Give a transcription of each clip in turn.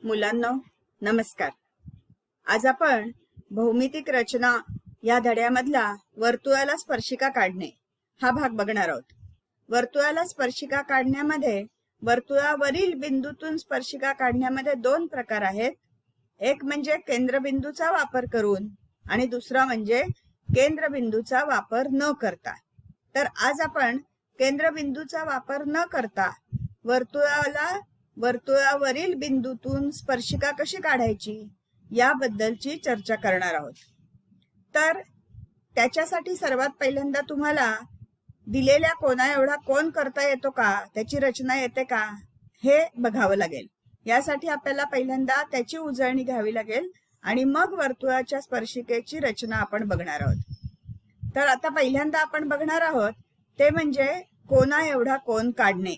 मुलांनो नमस्कार. आज आपण भौमितिक रचना या धड्यामधला वर्तुळाला स्पर्शिका काढणे हा भाग बघणार आहोत. वर्तुळाला स्पर्शिका काढण्यामध्ये वर्तुळावरील बिंदूतून स्पर्शिका काढण्यामध्ये दोन प्रकार आहेत. एक म्हणजे केंद्रबिंदूचा वापर करून आणि दुसरा म्हणजे केंद्रबिंदूचा वापर न करता. तर आज आपण केंद्रबिंदूचा वापर न करता वर्तुळावरील बिंदूतून स्पर्शिका कशी काढायची याबद्दलची चर्चा करणार आहोत. तर त्याच्यासाठी सर्वात पहिल्यांदा तुम्हाला दिलेल्या कोणा एवढा कोन करता येतो का, त्याची रचना येते का हे बघावं लागेल. यासाठी आपल्याला पहिल्यांदा त्याची उजळणी घ्यावी लागेल आणि मग वर्तुळाच्या स्पर्शिकेची रचना आपण बघणार आहोत. तर आता पहिल्यांदा आपण बघणार आहोत ते म्हणजे कोणा एवढा कोन काढणे.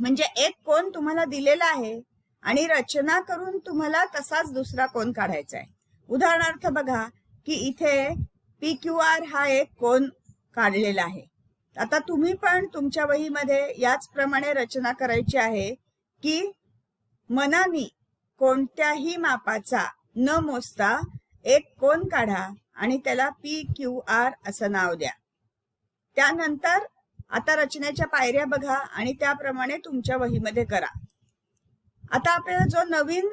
म्हणजे एक कोन तुम्हाला दिलेला आहे आणि रचना करून तुम्हाला तसाच दुसरा कोन काढायचा आहे. उदाहरणार्थ बघा की इथे PQR हा एक कोन काढलेला आहे. आता तुम्ही पण तुमच्या वहीमध्ये याचप्रमाणे रचना करायची आहे की मनानी कोणत्याही मापाचा न मोजता एक कोन काढा आणि त्याला PQR असं नाव द्या. त्यानंतर आता रचनेच्या पायऱ्या बघा आणि त्याप्रमाणे तुमच्या वहीमध्ये करा. आता आपल्याला जो नवीन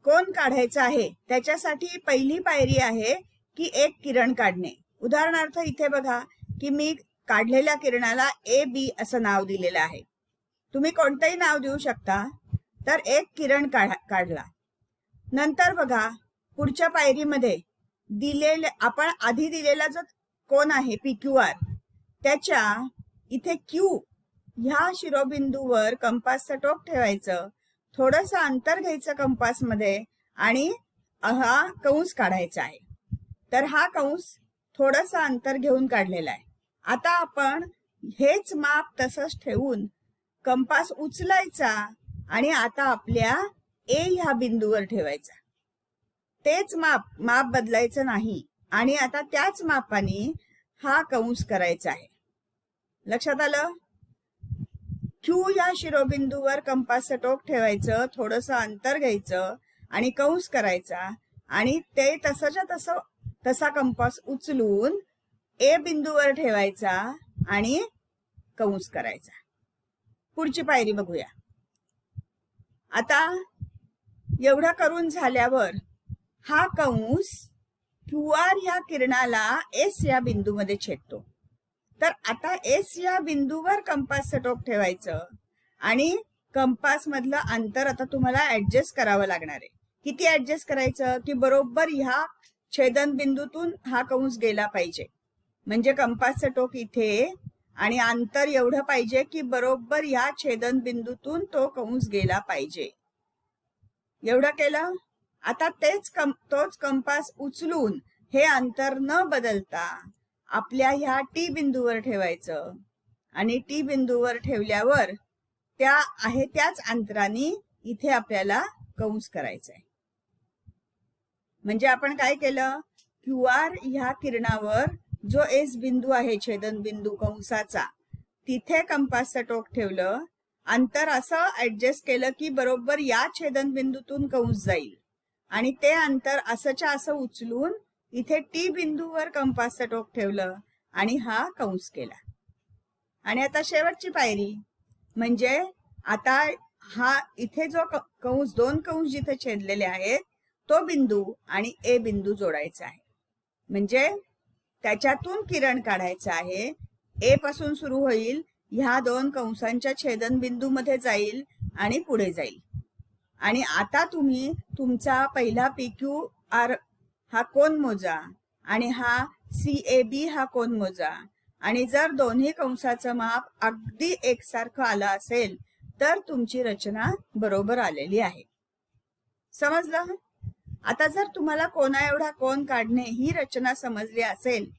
कोन काढायचा आहे त्याच्यासाठी पहिली पायरी आहे की एक किरण काढणे. उदाहरणार्थ इथे बघा की मी काढलेल्या किरणाला AB असं नाव दिलेलं आहे. तुम्ही कोणतंही नाव देऊ शकता. तर एक किरण काढला. नंतर बघा पुढच्या पायरीमध्ये आपण आधी दिलेला जो कोन आहे PQR त्याच्या इथे Q ह्या शिरोबिंदूवर कंपासचं टोक ठेवायचं, थोडंसं अंतर घ्यायचं कंपास मध्ये आणि हा कंस काढायचा आहे. तर हा कंस थोडंसं अंतर घेऊन काढलेला आहे. आता आपण हेच माप तसंच ठेवून कंपास उचलायचा आणि आता आपल्या A ह्या बिंदूवर ठेवायचा. तेच माप बदलायचं नाही आणि आता त्याच मापाने हा कंस करायचा आहे. लक्षात आलं? Q या शिरोबिंदूवर कंपासचं टोक ठेवायचं, थोडंसं अंतर घ्यायचं आणि कंस करायचा आणि ते तसा कंपास उचलून A बिंदूवर ठेवायचा आणि कंस करायचा. पुढची पायरी बघूया. आता एवढं करून झाल्यावर हा कंस QR ह्या किरणाला S या बिंदूमध्ये छेदतो. तर आता S या बिंदूवर कंपासचं टोक ठेवायचं आणि कंपास मधलं अंतर आता तुम्हाला ऍडजस्ट करावं लागणार आहे. किती ऍडजस्ट करायचं की बरोबर ह्या छेदन बिंदूतून हा कंस गेला पाहिजे. म्हणजे कंपासचं टोक इथे आणि अंतर एवढं पाहिजे की बरोबर ह्या छेदन बिंदूतून तो कंस गेला पाहिजे. एवढं केलं. आता तोच कंपास उचलून हे अंतर न बदलता आपल्या ह्या T बिंदूवर ठेवायचं आणि T बिंदूवर ठेवल्यावर त्याच अंतराने इथे आपल्याला कंस करायचा आहे. म्हणजे आपण काय केलं, QR ह्या किरणावर जो S बिंदू आहे छेदन बिंदू कंसाचा तिथे कंपासचं टोक ठेवलं, अंतर असं ऍडजस्ट केलं की बरोबर या छेदन बिंदूतून कंस जाईल आणि ते अंतर असंच्या असं उचलून इथे T बिंदूवर कंपासचं टोक ठेवलं आणि हा कंस केला. आणि आता शेवटची पायरी म्हणजे आता हा इथे जो कंस, दोन कंस जिथे छेदलेले आहेत तो बिंदू आणि A बिंदू जोडायचा आहे. म्हणजे त्याच्यातून किरण काढायचं आहे. A पासून सुरू होईल, ह्या दोन कंसांच्या छेदन बिंदू मध्ये जाईल आणि पुढे जाईल. आणि आता तुम्ही तुमचा पहिला PQR हा कोन मोजा आणि हा CAB हा कोन मोजा आणि जर दोन्ही कंसाचं माप अगदी एकसारखं आलं असेल तर तुमची रचना बरोबर आलेली आहे. समजलं? आता जर तुम्हाला कोणा एवढा कोन काढणे ही रचना समजली असेल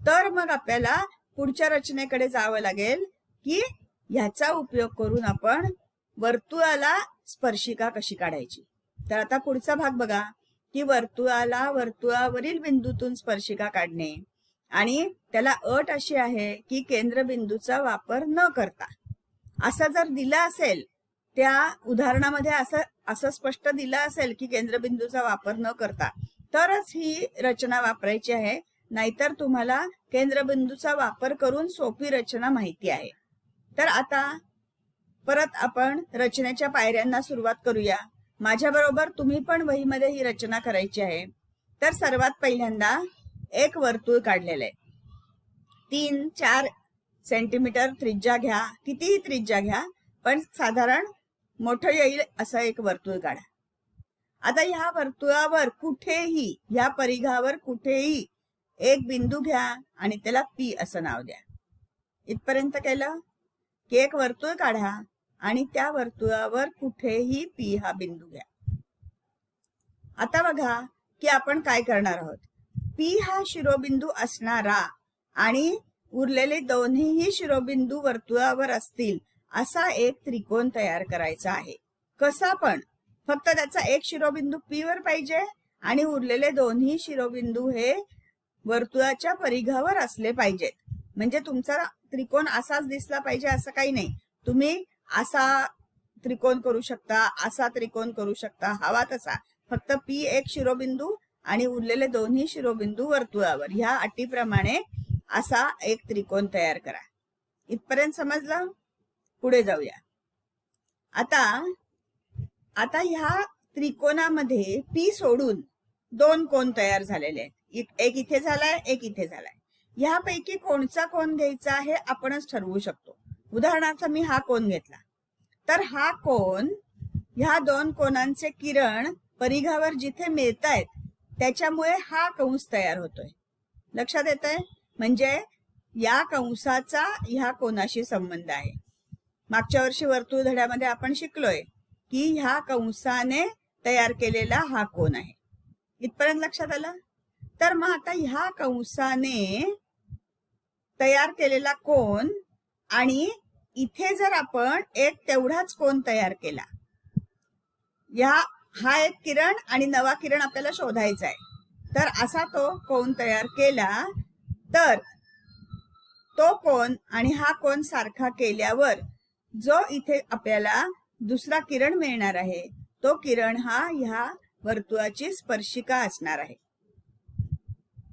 तर मग आपल्याला पुढच्या रचनेकडे जावं लागेल की ह्याचा उपयोग करून आपण वर्तुळाला स्पर्शिका कशी काढायची. तर आता पुढचा भाग बघा की वर्तुळावरील बिंदूतून स्पर्शिका काढणे आणि त्याला अट अशी आहे की केंद्रबिंदूचा वापर न करता. असं जर दिलं असेल त्या उदाहरणामध्ये असं स्पष्ट दिलं असेल की केंद्रबिंदूचा वापर न करता तरच ही रचना वापरायची आहे, नाहीतर तुम्हाला केंद्रबिंदूचा वापर करून सोपी रचना माहिती आहे. तर आता परत आपण रचनेच्या पायऱ्यांना सुरुवात करूया. माझ्या बरोबर तुम्ही पण वहीमध्ये ही रचना करायची आहे. तर सर्वात पहिल्यांदा एक वर्तुळ काढलेलं आहे. 3-4 सेंटीमीटर त्रिज्या घ्या, कितीही त्रिज्या घ्या, पण साधारण मोठं येईल असं एक वर्तुळ काढा. आता ह्या वर्तुळावर कुठेही, ह्या परिघावर कुठेही एक बिंदू घ्या आणि त्याला पी असं नाव द्या. इथपर्यंत केलं की एक वर्तुळ काढा आणि त्या वर्तुळावर कुठेही पी हा बिंदू घ्या. आता बघा की आपण काय करणार आहोत. पी हा शिरोबिंदू असणारा आणि उरलेले दोन्हीही शिरोबिंदू वर्तुळावर असतील असा एक त्रिकोण तयार करायचा आहे. कसा पण, फक्त त्याचा एक शिरोबिंदू पी वर पाहिजे आणि उरलेले दोन्ही शिरोबिंदू हे वर्तुळाच्या परिघावर असले पाहिजेत. म्हणजे तुमचा त्रिकोण असाच दिसला पाहिजे असं काही नाही. तुम्ही असा त्रिकोण करू शकता, असा त्रिकोण करू शकता, हवा तसा. फक्त पी एक शिरोबिंदू आणि उरलेले दोन्ही शिरोबिंदू वर्तुळावर, ह्या अटीप्रमाणे असा एक त्रिकोण तयार करा. इथपर्यंत समजलं? पुढे जाऊया. आता ह्या त्रिकोणामध्ये पी सोडून दोन कोण तयार झालेले आहेत. एक इथे झालाय, एक इथे झालाय. ह्यापैकी कोणचा कोण घ्यायचा हे आपणच ठरवू शकतो. उदाहरणार्थ मी हा कोण घेतला, तर हा कोण, ह्या दोन कोणांचे किरण परिघावर जिथे मिळतायत त्याच्यामुळे हा कंस तयार होतोय. लक्षात येतंय? म्हणजे या कंसाचा ह्या कोणाशी संबंध आहे. मागच्या वर्षी वर्तुळ धड्यामध्ये आपण शिकलोय की ह्या कंसाने तयार केलेला हा कोण आहे. इथपर्यंत लक्षात आलं? तर मग आता ह्या कंसाने तयार केलेला कोण आणि इथे जर आपण एक तेवढाच कोण तयार केला, हा एक किरण आणि नवा किरण आपल्याला शोधायचा आहे, तर असा तो कोण तयार केला, तर तो कोण आणि हा कोण सारखा केल्यावर जो इथे आपल्याला दुसरा किरण मिळणार आहे, तो किरण हा ह्या वर्तुळाची स्पर्शिका असणार आहे.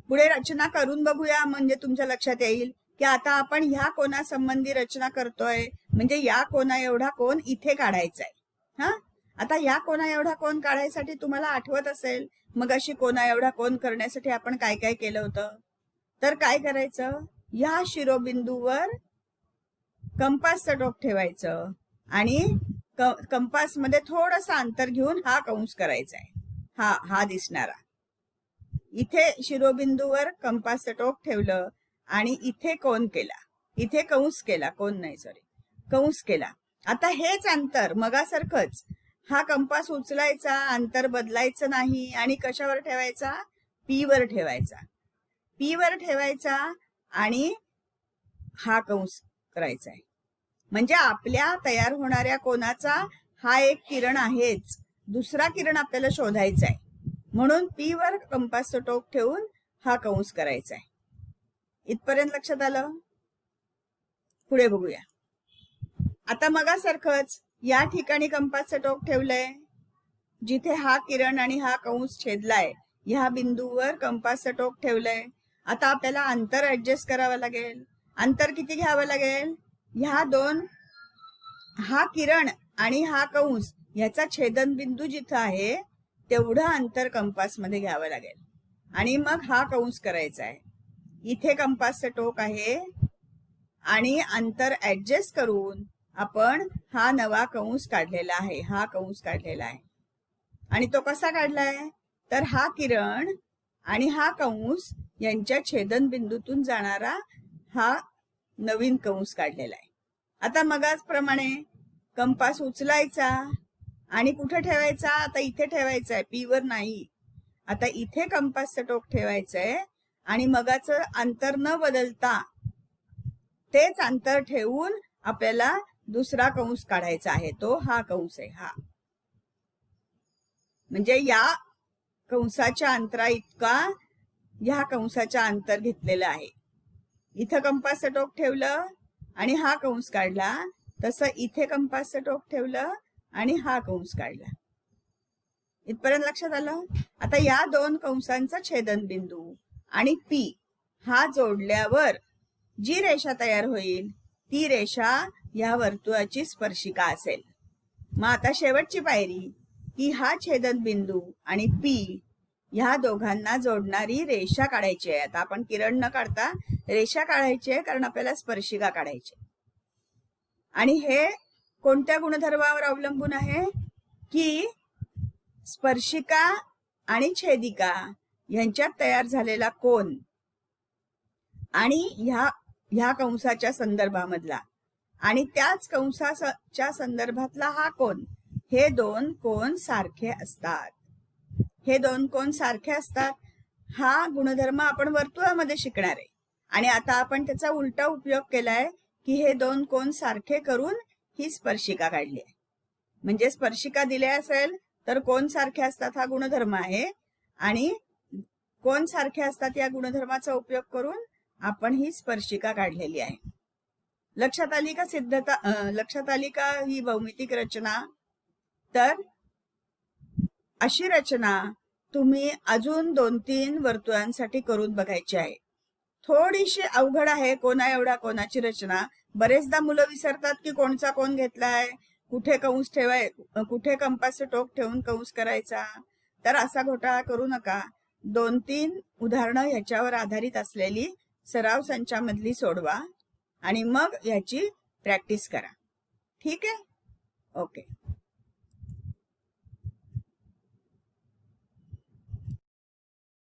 पुढे रचना करून बघूया, म्हणजे तुमच्या लक्षात येईल की आता आपण ह्या कोणासंबंधी रचना करतोय, म्हणजे या कोणा एवढा कोण इथे काढायचा आहे. हा, आता या कोणा एवढा कोण काढायसाठी तुम्हाला आठवत असेल मग अशी कोणा एवढा कोण करण्यासाठी आपण काय काय केलं होतं. तर काय करायचं, या शिरोबिंदूवर कंपासचं टोक ठेवायचं आणि कंपास मध्ये थोडंसं अंतर घेऊन हा कंस करायचा आहे, हा दिसणारा. इथे शिरोबिंदूवर कंपासचं टोक ठेवलं आणि इथे कोण केला, इथे कंस केला, कोण नाही सॉरी कंस केला. आता हेच अंतर मगासारखंच, हा कंपास उचलायचा, अंतर बदलायचं नाही आणि कशावर ठेवायचा, पी वर ठेवायचा. पी वर ठेवायचा आणि हा कंस करायचा आहे. म्हणजे आपल्या तयार होणाऱ्या कोणाचा हा एक किरण आहेच, दुसरा किरण आपल्याला शोधायचा आहे, म्हणून पी वर कंपासचं टोक ठेवून हा कंस करायचा आहे. इथपर्यंत लक्षात आलं? पुढे बघूया. आता मगासारखंच या ठिकाणी कंपासचं टोक ठेवलंय, जिथे हा किरण आणि हा कंस छेदलाय ह्या बिंदूवर कंपासचं टोक ठेवलंय. आता आपल्याला अंतर ऍडजस्ट करावं लागेल. अंतर किती घ्यावं लागेल, ह्या दोन, हा किरण आणि हा कंस ह्याचा छेदन बिंदू जिथं आहे तेवढं अंतर कंपास मध्ये घ्यावं लागेल आणि मग हा कंस करायचा आहे. इथे कंपासचं टोक आहे आणि अंतर ऍडजस्ट करून आपण हा नवा कंस काढलेला आहे, हा कंस काढलेला आहे. आणि तो कसा काढलाय, तर हा किरण आणि हा कंस यांच्या छेदन बिंदूतून जाणारा हा नवीन कंस काढलेला आहे. आता मगाच प्रमाणे कंपास उचलायचा आणि कुठे ठेवायचा, आता इथे ठेवायचा आहे, पी वर नाही. आता इथे कंपासचं टोक ठेवायचंय आणि मगाचं अंतर न बदलता तेच अंतर ठेवून आपल्याला दुसरा कंस काढायचा आहे, तो हा कंस आहे. हा म्हणजे या कंसाच्या अंतरा इतका ह्या कंसाच्या अंतर घेतलेलं आहे. इथं कंपासचं टोक ठेवलं आणि हा कंस काढला, तसं इथे कंपासचं टोक ठेवलं आणि हा कंस काढला. इथपर्यंत लक्षात आलं. आता या दोन कंसांचा छेदनबिंदू आणि पी हा जोडल्यावर जी रेषा तयार होईल ती रेषा या वर्तुळाची स्पर्शिका असेल. मग आता शेवटची पायरी की हा छेदनबिंदू आणि पी ह्या दोघांना जोडणारी रेषा काढायची आहे. आता आपण किरण न काढता रेषा काढायची आहे, कारण आपल्याला स्पर्शिका काढायची. आणि हे कोणत्या गुणधर्मावर अवलंबून आहे की स्पर्शिका आणि छेदिका यांच्यात तयार झालेला कोन आणि ह्या कंसाच्या संदर्भामधला आणि त्याच कंसाच्या संदर्भातला हा कोन, हे दोन कोन सारखे असतात. हे दोन कोन सारखे असतात हा गुणधर्म आपण वर्तुळामध्ये शिकणार आहे. आणि आता आपण त्याचा उलटा उपयोग केलाय की हे दोन कोन सारखे करून ही स्पर्शिका काढली आहे. म्हणजे स्पर्शिका दिल्या असेल तर कोन सारखे असतात हा गुणधर्म आहे, आणि कोन सारखे असतात या गुणधर्माचा उपयोग करून आपण ही स्पर्शिका काढलेली आहे. लक्षात आली का सिद्धता? लक्षात आली का ही भौमितिक रचना? तर अशी रचना तुम्ही अजून 2-3 वर्तुळांसाठी करून बघायची आहे. थोडीशी अवघड आहे कोणा एवढा कोणाची रचना. बरेचदा मुलं विसरतात की कोणचा कोन घेतलाय, कुठे कंस कुठे कंपासचे टोक ठेवून कंस करायचा. तर असा घोटाळा करू नका. 2-3 उदाहरणं ह्याच्यावर आधारित असलेली सराव संचामधली सोडवा आणि मग ह्याची प्रॅक्टिस करा. ठीक आहे? ओके.